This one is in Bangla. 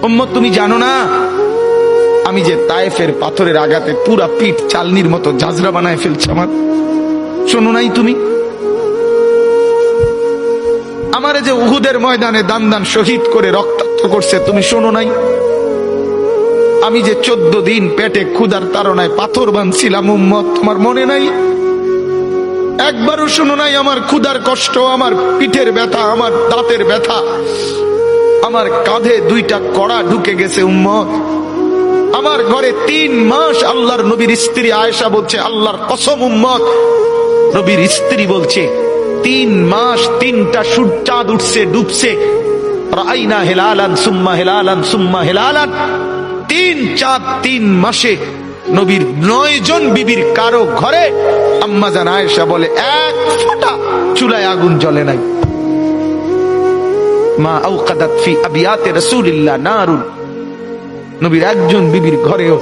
উম্মত তুমি জানো না আমি যে তায়েফের পাথরের আঘাতে পুরা পিঠ চালনির মতো জাজরা বানায় ফেলছে আমার? শোনো নাই তুমি? আমারে যে উহুদের ময়দানে দান দান শহীদ করে রক্তাক্ত করছে, তুমি শোনো নাই? আমি যে 14 দিন পেটে ক্ষুধার তাড়নায় পাথর বাঁধছিলাম, উম্মত তোমার মনে নাই? একবারও শোনো নাই আমার ক্ষুধার কষ্ট, আমার পিঠের ব্যথা, আমার দাঁতের ব্যথা, আমার কাঁধে 2টা কড়া ঢুকে গেছে? উম্মত, আমার ঘরে 3 মাস আল্লাহর নবীর স্ত্রী আয়েশা বলছে, আল্লাহর কসম উম্মত, নবীর স্ত্রী বলছে 3 মাস 3টা সূর্য চাঁদ উঠছে ডুবছে, রাইনা হেলালান সুম্মা হেলালান সুম্মা হেলালান, 3 চাঁদ 3 মাসে নবীর 9 জন বিবির কারো ঘরে আম্মা জান আয়েশা বলে 1 ফোঁটা চুলায় আগুন জ্বলে নাই। মা আওকাদাত ফি আবিয়াতে রাসূলিল্লাহ নারুন, নবীর একজন বিবির ঘরেও